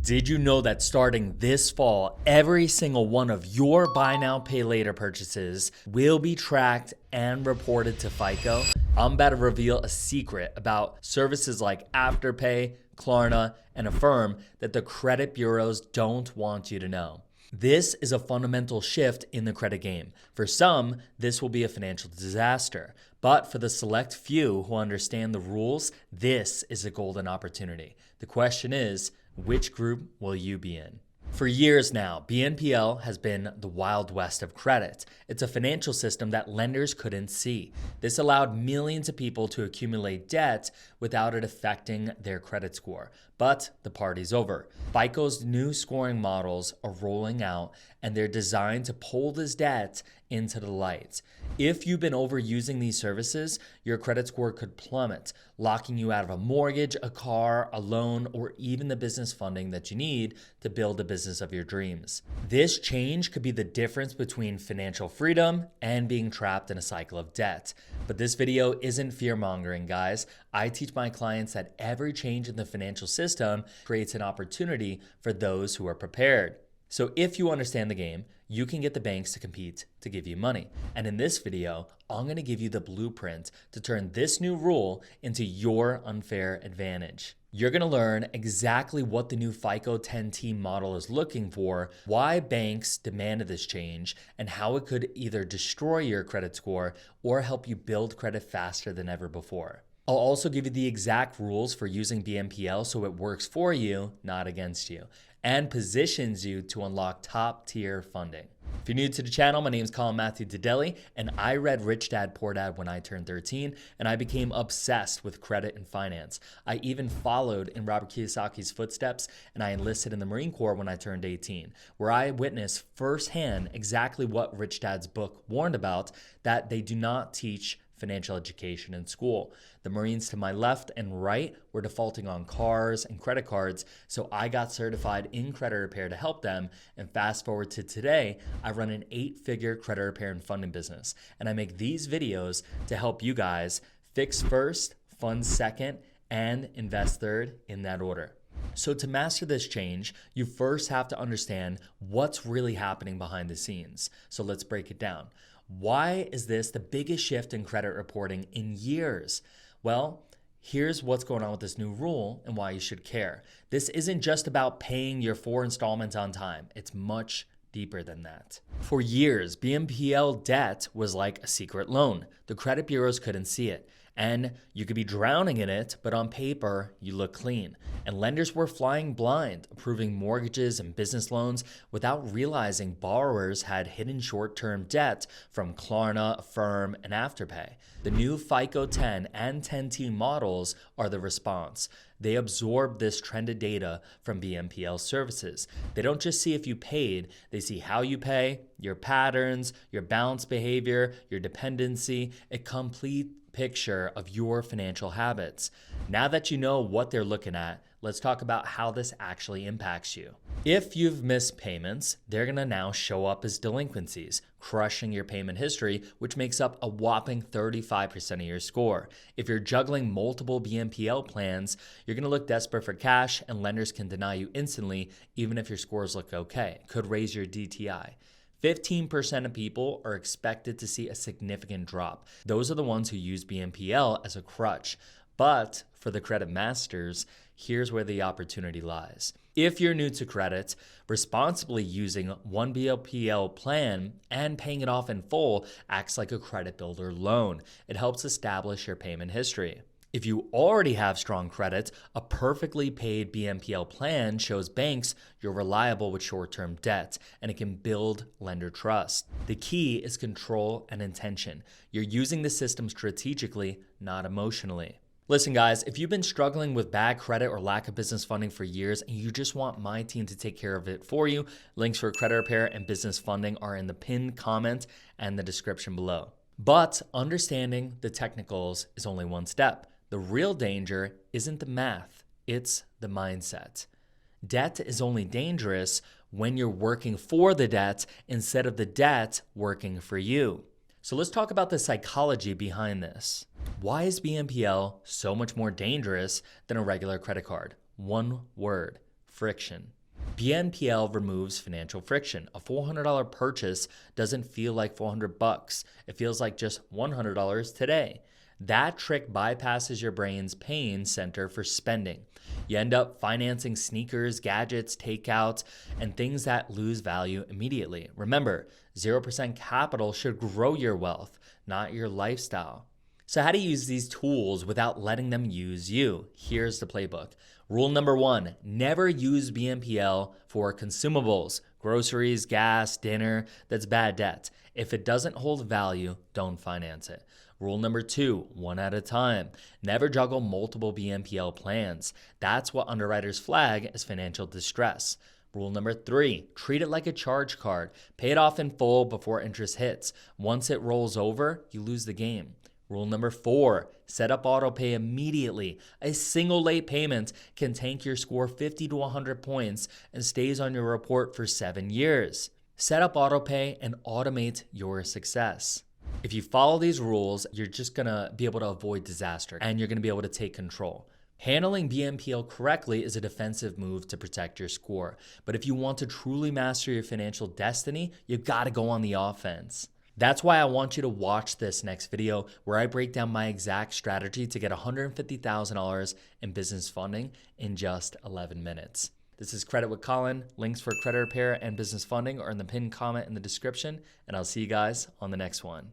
Did you know that starting this fall, every single one of your buy now, pay later purchases will be tracked and reported to FICO? I'm about to reveal a secret about services like Afterpay, Klarna, and Affirm that the credit bureaus don't want you to know. This is a fundamental shift in the credit game. For some, this will be a financial disaster. But for the select few who understand the rules, this is a golden opportunity. The question is, which group will you be in? For years now, BNPL has been the Wild West of credit. It's a financial system that lenders couldn't see. This allowed millions of people to accumulate debt without it affecting their credit score. But the party's over. FICO's new scoring models are rolling out, and they're designed to pull this debt into the light. If you've been overusing these services, your credit score could plummet, locking you out of a mortgage, a car, a loan, or even the business funding that you need to build the business of your dreams. This change could be the difference between financial freedom and being trapped in a cycle of debt. But this video isn't fear-mongering, guys. I teach my clients that every change in the financial system creates an opportunity for those who are prepared. So if you understand the game, you can get the banks to compete to give you money. And in this video, I'm going to give you the blueprint to turn this new rule into your unfair advantage. You're going to learn exactly what the new FICO 10T model is looking for, why banks demanded this change, and how it could either destroy your credit score or help you build credit faster than ever before. I'll also give you the exact rules for using BNPL so it works for you, not against you, and positions you to unlock top-tier funding. If you're new to the channel, my name is Colin and I read Rich Dad Poor Dad when I turned 13, and I became obsessed with credit and finance. I even followed in Robert Kiyosaki's footsteps, and I enlisted in the Marine Corps when I turned 18, where I witnessed firsthand exactly what Rich Dad's book warned about, that they do not teach financial education in school. The Marines to my left and right were defaulting on cars and credit cards, so I got certified in credit repair to help them. And fast forward to today, I run an 8-figure credit repair and funding business, and I make these videos to help you guys fix first, fund second, and invest third in that order. So to master this change, you first have to understand what's really happening behind the scenes. So let's break it down. Why is this the biggest shift in credit reporting in years? Well, here's what's going on with this new rule and why you should care. This isn't just about paying your 4 installments on time. It's much deeper than that. For years, BNPL debt was like a secret loan. The credit bureaus couldn't see it. And you could be drowning in it, but on paper, you look clean. And lenders were flying blind, approving mortgages and business loans without realizing borrowers had hidden short-term debt from Klarna, Affirm, and Afterpay. The new FICO 10 and 10T models are the response. They absorb this trended data from BNPL services. They don't just see if you paid, they see how you pay, your patterns, your balance behavior, your dependency, a complete picture of your financial habits. Now that you know what they're looking at, let's talk about how this actually impacts you. If you've missed payments, they're going to now show up as delinquencies, crushing your payment history, which makes up a whopping 35% of your score. If you're juggling multiple BNPL plans, you're going to look desperate for cash, and lenders can deny you instantly, even if your scores look okay. Could raise your DTI. 15% of people are expected to see a significant drop. Those are the ones who use BNPL as a crutch. But for the credit masters, here's where the opportunity lies. If you're new to credit, responsibly using one BNPL plan and paying it off in full acts like a credit builder loan. It helps establish your payment history. If you already have strong credit, a perfectly paid BNPL plan shows banks you're reliable with short-term debt, and it can build lender trust. The key is control and intention. You're using the system strategically, not emotionally. Listen, guys, if you've been struggling with bad credit or lack of business funding for years and you just want my team to take care of it for you, links for credit repair and business funding are in the pinned comment and the description below. But understanding the technicals is only one step. The real danger isn't the math, it's the mindset. Debt is only dangerous when you're working for the debt instead of the debt working for you. So let's talk about the psychology behind this. Why is BNPL so much more dangerous than a regular credit card? One word: friction. BNPL removes financial friction. A $400 purchase doesn't feel like $400. It feels like just $100 today. That trick bypasses your brain's pain center for spending. You end up financing sneakers, gadgets, takeouts, and things that lose value immediately. Remember, 0% capital should grow your wealth, not your lifestyle. So how to use these tools without letting them use you? Here's the playbook. Rule number 1, never use BNPL for consumables, groceries, gas, dinner. That's bad debt. If it doesn't hold value, don't finance it. Rule number 2, one at a time. Never juggle multiple BNPL plans. That's what underwriters flag as financial distress. Rule number 3, treat it like a charge card. Pay it off in full before interest hits. Once it rolls over, you lose the game. Rule number 4, set up autopay immediately. A single late payment can tank your score 50 to 100 points and stays on your report for 7 years. Set up autopay and automate your success. If you follow these rules, you're just gonna be able to avoid disaster and you're gonna be able to take control. Handling BNPL correctly is a defensive move to protect your score. But if you want to truly master your financial destiny, you gotta go on the offense. That's why I want you to watch this next video where I break down my exact strategy to get $150,000 in business funding in just 11 minutes. This is Credit with Colin. Links for credit repair and business funding are in the pinned comment in the description, and I'll see you guys on the next one.